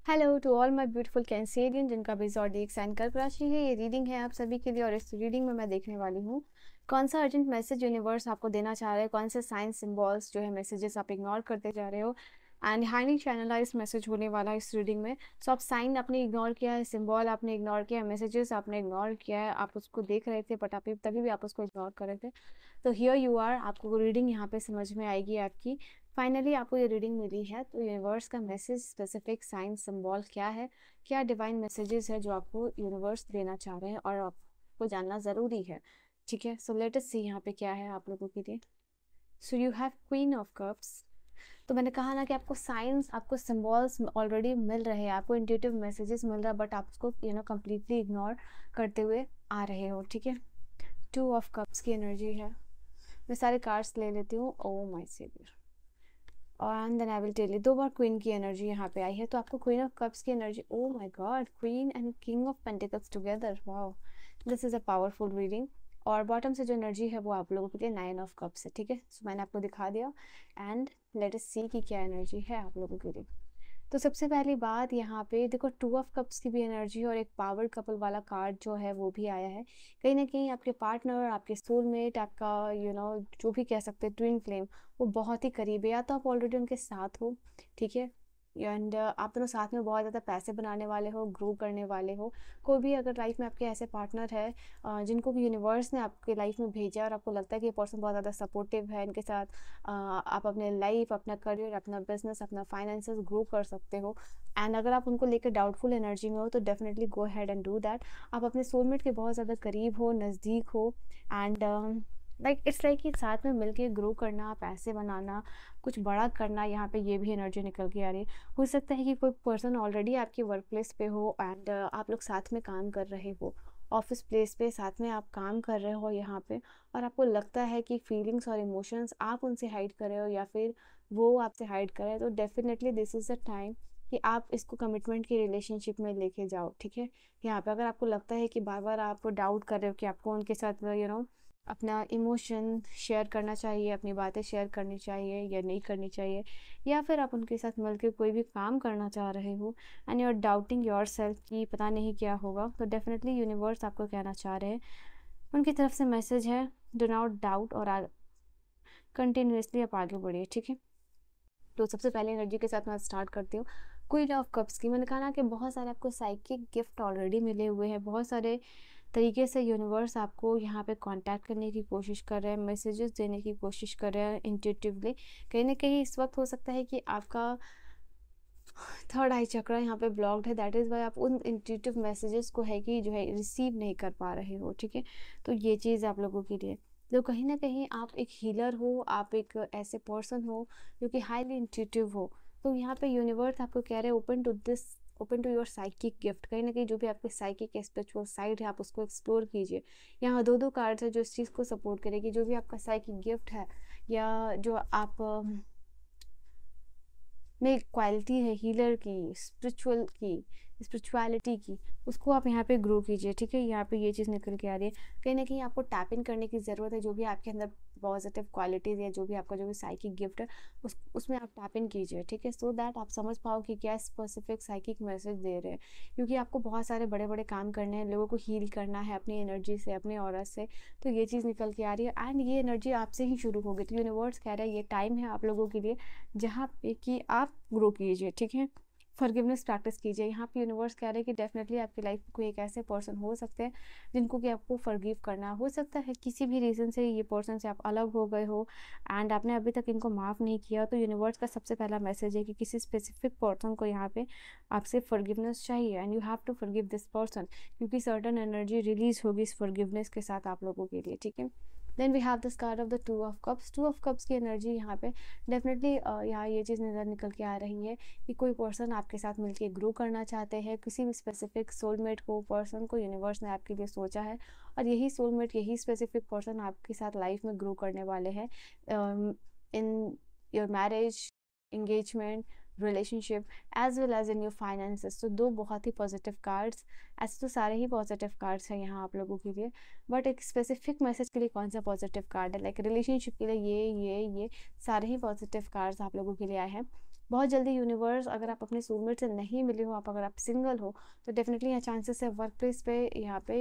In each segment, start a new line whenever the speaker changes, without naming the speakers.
Hello to all my beautiful cancerian जिनका भी zodiac sign कर्क राशि है। ये रीडिंग है आप सभी के लिए और इस रीडिंग में मैं देखने वाली हूँ कौन सा अर्जेंट मैसेज यूनिवर्स आपको देना चाह रहा है, कौन से साइंस सिंबल्स जो है मैसेजेस आप इग्नोर करते जा रहे हो एंड हाईली चैनलाइज मैसेज होने वाला है इस रीडिंग में। सो आप साइन आपने इग्नोर किया है, सिंबल आपने इग्नोर किया है, मैसेजेस आपने इग्नोर किया है, आप उसको देख रहे थे बट आप तभी भी आप उसको इग्नोर कर रहे थे। तो हियर यू आर, आपको रीडिंग यहाँ पे समझ में आएगी आपकी। फाइनली आपको ये रीडिंग मिली है तो यूनिवर्स का मैसेज, स्पेसिफिक साइन सिंबल क्या है, क्या डिवाइन मैसेजेस है जो आपको यूनिवर्स देना चाह रहे हैं और आपको जानना ज़रूरी है। ठीक है, सो लेट अस सी यहाँ पे क्या है आप लोगों के लिए। So you have queen of cups. तो मैंने कहा ना कि आपको साइंस, आपको सिंबल्स ऑलरेडी मिल रहे हैं, आपको इंट्यूटिव मैसेजेस मिल रहा है बट आप उसको कम्प्लीटली इग्नोर करते हुए आ रहे हो। ठीक है, 2 ऑफ कप्स की एनर्जी है। मैं सारे कार्ड्स ले लेती हूँ। ओ माय सेवियर, और and then I will tell you. 2 बार क्वीन की एनर्जी यहाँ पे आई है तो आपको क्वीन ऑफ कप्स की energy, oh my god, queen and king of pentacles together, wow, this is a powerful reading. और बॉटम से जो एनर्जी है वो आप लोगों के लिए 9 ऑफ कप्स है। ठीक है, सो मैंने आपको दिखा दिया एंड लेट अस सी कि क्या एनर्जी है आप लोगों के लिए। तो सबसे पहली बात यहाँ पे देखो, 2 ऑफ कप्स की भी एनर्जी और एक पावर कपल वाला कार्ड जो है वो भी आया है। कहीं ना कहीं आपके पार्टनर, आपके सोलमेट, आपका जो भी कह सकते हैं ट्विन फ्लेम, वो बहुत ही करीब है, या तो आप ऑलरेडी उनके साथ हो। ठीक है, एंड आप दोनों साथ में बहुत ज़्यादा पैसे बनाने वाले हो, ग्रो करने वाले हो। कोई भी अगर लाइफ में आपके ऐसे पार्टनर है जिनको भी यूनिवर्स ने आपके लाइफ में भेजा और आपको लगता है कि ये पर्सन बहुत ज़्यादा सपोर्टिव है, इनके साथ आप अपने लाइफ, अपना करियर, अपना बिजनेस, अपना फाइनेंसेस ग्रो कर सकते हो। एंड अगर आप उनको लेकर डाउटफुल एनर्जी में हो तो definitely go had and do that. आप अपने सोलमेट के बहुत ज़्यादा करीब हो, नज़दीक हो एंड इट्स लाइक कि साथ में मिलके ग्रो करना, पैसे बनाना, कुछ बड़ा करना, यहाँ पे ये भी एनर्जी निकल के आ रही है। हो सकता है कि कोई पर्सन ऑलरेडी आपके वर्क प्लेस पे हो एंड आप लोग साथ में काम कर रहे हो, ऑफिस प्लेस पे साथ में आप काम कर रहे हो यहाँ पे, और आपको लगता है कि फीलिंग्स और इमोशंस आप उनसे हाइड कर रहे हो या फिर वो आपसे हाइड कर रहे हैं, तो definitely this is a time कि आप इसको कमिटमेंट की रिलेशनशिप में लेके जाओ। ठीक है, यहाँ पे अगर आपको लगता है कि बार बार आप डाउट कर रहे हो कि आपको उनके साथ अपना इमोशन शेयर करना चाहिए, अपनी बातें शेयर करनी चाहिए या नहीं करनी चाहिए, या फिर आप उनके साथ मिलकर कोई भी काम करना चाह रहे हो and you are doubting yourself कि पता नहीं क्या होगा, तो डेफिनेटली यूनिवर्स आपको कहना चाह रहे हैं, उनकी तरफ से मैसेज है, डो नॉट डाउट और कंटिन्यूसली आप आगे बढ़िए। ठीक है, तो सबसे पहले एनर्जी के साथ मैं स्टार्ट करती हूँ क्वीन ऑफ कप्स की। मैंने कहा ना कि बहुत सारे आपको साइकिक गिफ्ट ऑलरेडी मिले हुए हैं, बहुत सारे तरीके से यूनिवर्स आपको यहाँ पे कांटेक्ट करने की कोशिश कर रहे हैं, मैसेजेस देने की कोशिश कर रहे हैं इंट्यूटिवली। कहीं ना कहीं इस वक्त हो सकता है कि आपका थर्ड आई चक्रा यहाँ पे ब्लॉक्ड है, दैट इज़ वाई आप उन इंट्यूटिव मैसेजेस को है कि जो है रिसीव नहीं कर पा रहे हो। ठीक है, तो ये चीज़ आप लोगों के लिए, तो कहीं ना कहीं आप एक हीलर हो, आप एक ऐसे पर्सन हो जो कि हाईली इंट्यूटिव हो। तो यहाँ पे यूनिवर्स आपको कह रहे हैं open to this, open to your psychic gift. कहीं ना कहीं जो भी आपके साइकिक स्पिरिचुअल साइड है आप उसको एक्सप्लोर कीजिए। यहाँ दो दो कार्ड्स है जो इस चीज़ को सपोर्ट करेगी। जो भी आपका साइकिक गिफ्ट है या जो आप में क्वालिटी है हीलर की, स्पिरिचुअल की, स्पिरिचुअलिटी की, उसको आप यहाँ पे ग्रो कीजिए। ठीक है, यहाँ पे ये चीज़ निकल के आ रही है। कहीं ना कहीं आपको टैप इन करने की ज़रूरत है, जो भी आपके अंदर पॉजिटिव क्वालिटीज़ या जो भी आपका जो भी साइकिक गिफ्ट है उसमें आप टैप इन कीजिए। ठीक है, सो दैट आप समझ पाओ कि क्या स्पेसिफिक साइकिक मैसेज दे रहे हैं, क्योंकि आपको बहुत सारे बड़े बड़े काम करने हैं, लोगों को हील करना है अपनी एनर्जी से, अपने ऑरा से। तो ये चीज़ निकल के आ रही है एंड ये एनर्जी आपसे ही शुरू होगी। तो यूनिवर्स कह रहा है ये टाइम है आप लोगों के लिए जहाँ पे कि आप ग्रो कीजिए। ठीक है, फॉरगिवनेस प्रैक्टिस कीजिए। यहाँ पे यूनिवर्स कह रहे हैं कि डेफिनेटली आपकी लाइफ में कोई एक ऐसे पर्सन हो सकते हैं जिनको कि आपको फॉरगिव करना हो सकता है, किसी भी रीज़न से ये पर्सन से आप अलग हो गए हो एंड आपने अभी तक इनको माफ़ नहीं किया। तो यूनिवर्स का सबसे पहला मैसेज है कि किसी स्पेसिफिक पर्सन को यहाँ पे आपसे फॉरगिवनेस चाहिए and you have to forgive this person, क्योंकि सर्टन एनर्जी रिलीज होगी इस फॉरगिवनेस के साथ आप लोगों के लिए। ठीक है, then we have this card of the 2 of cups. 2 of cups की एनर्जी यहाँ पे डेफिनेटली यहाँ ये चीज़ नज़र निकल के आ रही है कि कोई पर्सन आपके साथ मिलके ग्रो करना चाहते हैं। किसी भी स्पेसिफिक सोलमेट को, पर्सन को यूनिवर्स ने आपके लिए सोचा है और यही सोलमेट, यही स्पेसिफिक पर्सन आपके साथ लाइफ में ग्रो करने वाले हैं in your marriage, engagement, relationship as well as in your finances. तो दो बहुत ही पॉजिटिव कार्ड्स, ऐसे तो सारे ही पॉजिटिव कार्ड्स हैं यहाँ आप लोगों के लिए, बट एक स्पेसिफिक मैसेज के लिए कौन सा पॉजिटिव कार्ड है, लाइक रिलेशनशिप के लिए ये सारे ही पॉजिटिव कार्ड्स आप लोगों के लिए आए हैं। बहुत जल्दी यूनिवर्स, अगर आप अपने सोलमेट से नहीं मिले हो, अगर आप सिंगल हो, तो डेफिनेटली यहाँ चांसेस है वर्क प्लेस पे यहाँ पे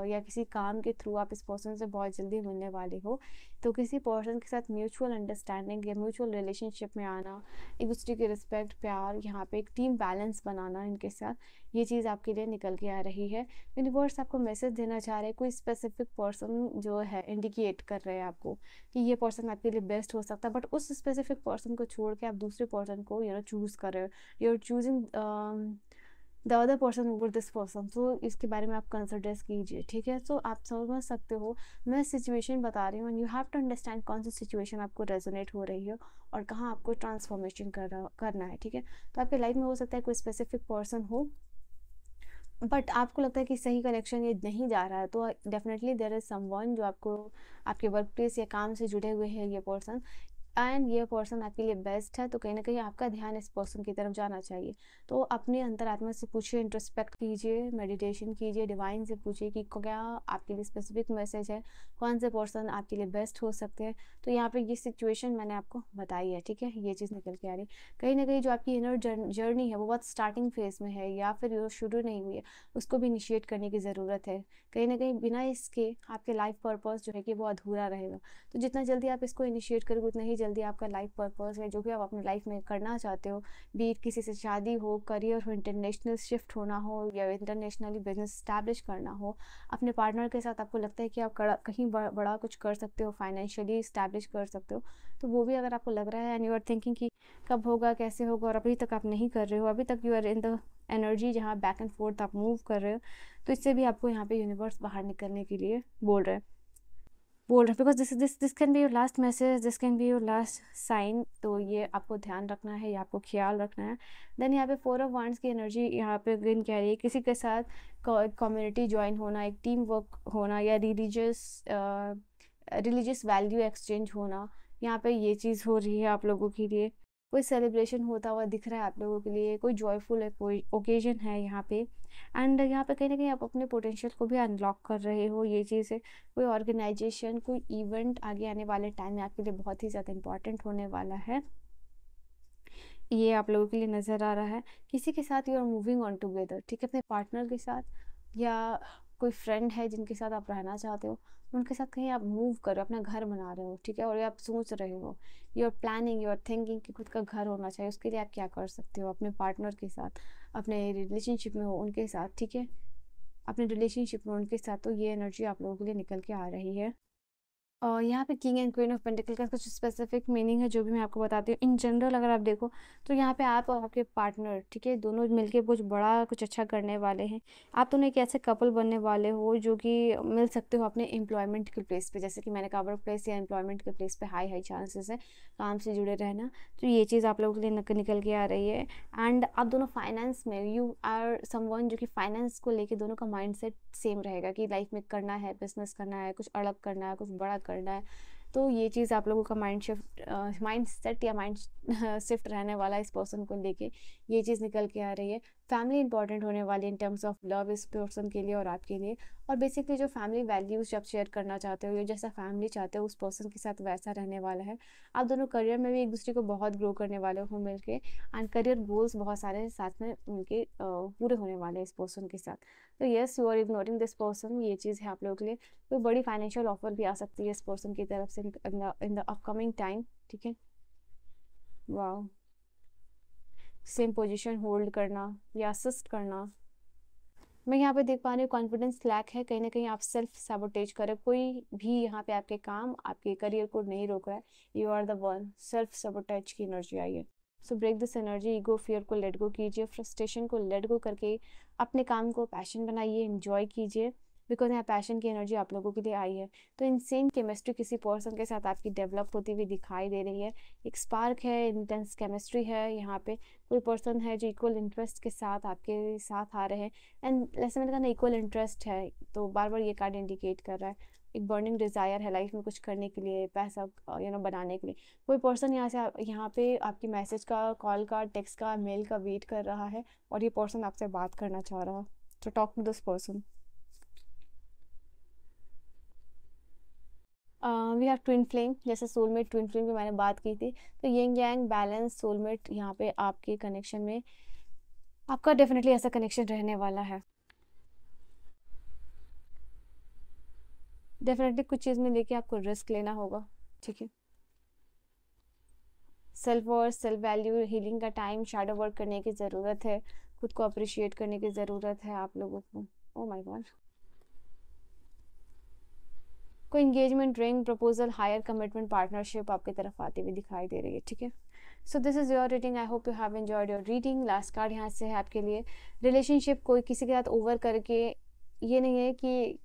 या किसी काम के थ्रू आप इस पर्सन से बहुत जल्दी मिलने वाले हो। तो किसी पर्सन के साथ म्यूचुअल अंडरस्टैंडिंग या म्यूचुअल रिलेशनशिप में आना, एक दूसरे की रिस्पेक्ट, प्यार, यहाँ पे एक टीम बैलेंस बनाना इनके साथ, ये चीज़ आपके लिए निकल के आ रही है। यूनिवर्स आपको मैसेज देना चाह रहे हैं, कोई स्पेसिफिक पर्सन जो है इंडिकेट कर रहे हैं आपको कि ये पर्सन आपके लिए बेस्ट हो सकता है, बट उस स्पेसिफिक पर्सन को छोड़ के आप दूसरे पर्सन को चूज़ कर रहे हो, you are choosing the other person over this person. So इसके बारे में आप कंसिडर कीजिए, ठीक है। सो आप समझ सकते हो, मैं सिचुएशन बता रही हूँ, यू हैव टू अंडरस्टैंड कौन सी सिचुएशन आपको रेजोनेट हो रही है और कहाँ आपको ट्रांसफॉर्मेशन करना है, ठीक है। तो आपके लाइफ में हो सकता है कोई स्पेसिफिक पर्सन हो, बट आपको लगता है कि सही कनेक्शन ये नहीं जा रहा है, तो डेफिनेटली देयर इज़ समवन जो आपको आपके वर्क प्लेस या काम से जुड़े हुए हैं ये पर्सन, एंड ये पर्सन आपके लिए बेस्ट है। तो कहीं ना कहीं आपका ध्यान इस पर्सन की तरफ जाना चाहिए। तो अपने अंतरात्मा से पूछिए, इंट्रोस्पेक्ट कीजिए, मेडिटेशन कीजिए, डिवाइन से पूछिए कि क्या आपके लिए स्पेसिफिक मैसेज है, कौन से पर्सन आपके लिए बेस्ट हो सकते हैं। तो यहाँ पे ये सिचुएशन मैंने आपको बताई है, ठीक है, ये चीज़ निकल के आ रही है। कहीं ना कहीं जो आपकी इनर जर्नी है वो बहुत स्टार्टिंग फेज में है, या फिर जो शुरू नहीं हुई है, उसको भी इनिशिएट करने की ज़रूरत है। कहीं ना कहीं बिना इसके आपके लाइफ पर्पस जो है कि वो अधूरा रहेगा। तो जितना जल्दी आप इसको इनिशिएट करोगे, उतना ही जल्दी आपका लाइफ पर्पस है जो भी आप अपनी लाइफ में करना चाहते हो, बीट किसी से शादी हो, करियर हो, इंटरनेशनल शिफ्ट होना हो, या इंटरनेशनली बिजनेस स्टैब्लिश करना हो, अपने पार्टनर के साथ आपको लगता है कि आप कहीं बड़ा कुछ कर सकते हो, फाइनेंशियली स्टैब्लिश कर सकते हो, तो वो भी अगर आपको लग रहा है एंड यू आर थिंकिंग कि कब होगा, कैसे होगा, और अभी तक आप नहीं कर रहे हो, अभी तक you are in the energy जहाँ बैक एंड फोर्थ आप मूव कर रहे हो, तो इससे भी आपको यहाँ पे यूनिवर्स बाहर निकलने के लिए बोल रहे हैं, because this can be your last message, this can be your last sign. तो ये आपको ध्यान रखना है, ये आपको ख्याल रखना है। देन यहाँ पे 4 ऑफ वांड्स की एनर्जी यहाँ पे अगेन कह रही है किसी के साथ कम्युनिटी ज्वाइन होना, एक टीम वर्क होना, या रिलीजियस वैल्यू एक्सचेंज होना, यहाँ पे ये चीज़ हो रही है आप लोगों के लिए। कोई सेलिब्रेशन होता हुआ दिख रहा है आप लोगों के लिए, कोई जॉयफुल है, कोई ओकेजन है यहाँ पे, एंड यहाँ पे कहीं ना कहीं आप अपने पोटेंशियल को भी अनलॉक कर रहे हो, ये चीज़ है। कोई ऑर्गेनाइजेशन, कोई इवेंट आगे आने वाले टाइम में आपके लिए बहुत ही ज़्यादा इंपॉर्टेंट होने वाला है, ये आप लोगों के लिए नज़र आ रहा है। किसी के साथ you are moving on together, ठीक है, अपने पार्टनर के साथ, या कोई फ्रेंड है जिनके साथ आप रहना चाहते हो, उनके साथ कहीं आप मूव कर रहे हो, अपना घर बना रहे हो, ठीक है, और ये आप सोच रहे हो, you are planning, you are thinking कि खुद का घर होना चाहिए, उसके लिए आप क्या कर सकते हो अपने पार्टनर के साथ, अपने रिलेशनशिप में हो उनके साथ, ठीक है, अपने रिलेशनशिप में उनके साथ। तो ये एनर्जी आप लोगों के लिए निकल के आ रही है। और यहाँ पे king and queen of pentacle का कुछ स्पेसिफिक मीनिंग है जो भी मैं आपको बताती हूँ। इन जनरल अगर आप देखो तो यहाँ पे आप और आपके पार्टनर, ठीक है, दोनों मिलके कुछ बड़ा कुछ अच्छा करने वाले हैं। आप दोनों एक ऐसे कपल बनने वाले हो जो कि मिल सकते हो अपने एम्प्लॉयमेंट के प्लेस पे, जैसे कि मैंने कहा वर्क प्लेस या एम्प्लॉयमेंट के प्लेस पे हाई चांसेस है काम से जुड़े रहना। तो ये चीज़ आप लोगों के लिए निकल के आ रही है। एंड आप दोनों फाइनेंस में, यू आर समवन जो कि फाइनेंस को लेके दोनों का माइंडसेट सेम रहेगा कि लाइफ में करना है, बिजनेस करना है, कुछ अलग करना है, कुछ बड़ा करना है। तो ये चीज़ आप लोगों का माइंड सेट या माइंड शिफ्ट रहने वाला इस पर्सन को लेके, ये चीज़ निकल के आ रही है। फैमिली इंपॉर्टेंट होने वाली इन टर्म्स ऑफ लव इस पर्सन के लिए और आपके लिए। और बेसिकली जो फैमिली वैल्यूज़ जब शेयर करना चाहते हो, या जैसा फैमिली चाहते हो उस पर्सन के साथ वैसा रहने वाला है। आप दोनों करियर में भी एक दूसरे को बहुत ग्रो करने वाले हो मिलके, एंड करियर गोल्स बहुत सारे साथ में उनके पूरे होने वाले हैं इस पर्सन के साथ। तो yes, you are ignoring this person, ये चीज़ है आप लोगों के लिए। कोई बड़ी फाइनेंशियल ऑफर भी आ सकती है इस पर्सन की तरफ से इन द अपकमिंग टाइम, ठीक है। वाह, सेम पोजीशन होल्ड करना या असिस्ट करना, मैं यहाँ पे देख पा रही हूँ कॉन्फिडेंस लैक है, कहीं ना कहीं आप सेल्फ सैबोटेज कर रहे हो। कोई भी यहाँ पे आपके काम, आपके करियर को नहीं रोक रहा है, you are the one. Self sabotage की एनर्जी आई है। So break this energy, ego fear को लेट गो कीजिए, फ्रस्ट्रेशन को लेट गो करके अपने काम को पैशन बनाइए, एंजॉय कीजिए, बिकॉज यहाँ पैशन की एनर्जी आप लोगों के लिए आई है। तो इनसेन केमिस्ट्री किसी पर्सन के साथ आपकी डेवलप होती हुई दिखाई दे रही है। एक स्पार्क है, इंटेंस केमिस्ट्री है यहाँ पे। कोई पर्सन है जो इक्वल इंटरेस्ट के साथ आपके साथ आ रहे हैं, एंड जैसे मैंने कहा ना इक्वल इंटरेस्ट है, तो बार बार ये कार्ड इंडिकेट कर रहा है एक बर्निंग डिज़ायर है लाइफ में कुछ करने के लिए, पैसा बनाने के लिए। कोई पर्सन यहाँ पे आपकी मैसेज का, कॉल का, टेक्स्ट का, मेल का वेट कर रहा है, और ये पर्सन आपसे बात करना चाह रहा है। तो talk to this person. We have twin flame, जैसे सोलमेट ट्विन फ्लेम की मैंने बात की थी, तो यिंग यांग बैलेंस सोलमेट यहाँ पे आपके कनेक्शन में आपका डेफिनेटली ऐसा कनेक्शन रहने वाला है। डेफिनेटली कुछ चीज़ में लेके आपको रिस्क लेना होगा, ठीक है। Self worth, self value, healing का टाइम, शैडो वर्क करने की ज़रूरत है, खुद को अप्रिशिएट करने की ज़रूरत है आप लोगों को। ओ माय गॉड, कोई engagement, ring, proposal, higher commitment, partnership आपकी तरफ आती हुई दिखाई दे रही है, ठीक है। So this is your reading, I hope you have enjoyed your reading. Last card यहाँ से है आपके लिए, रिलेशनशिप कोई किसी के साथ ओवर करके, ये नहीं है कि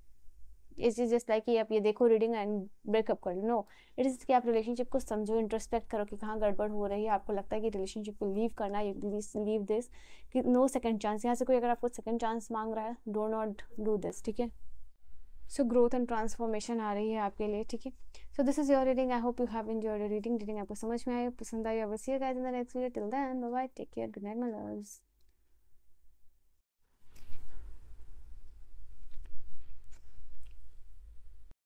इट इज जस्ट लाइक कि आप ये देखो रीडिंग एंड ब्रेकअप कर लो, नो, इट इज कि आप रिलेशनशिप को समझो, इंट्रोस्पेक्ट करो कि कहाँ गड़बड़ हो रही है, आपको लगता है कि रिलेशनशिप को लीव करना, यू लीव दिस, कि नो सेकंड चांस। यहाँ से कोई अगर आपको सेकंड चांस मांग रहा है, डो नॉट डू दिस, ठीक है। सो ग्रोथ एंड ट्रांसफॉर्मेशन आ रही है आपके लिए, ठीक है। So this is your reading, I hope you have enjoyed your reading. Reading आपको समझ में आई, पसंद आई, अवश्य guys in the next video. Till then bye bye, take care, good night my loves.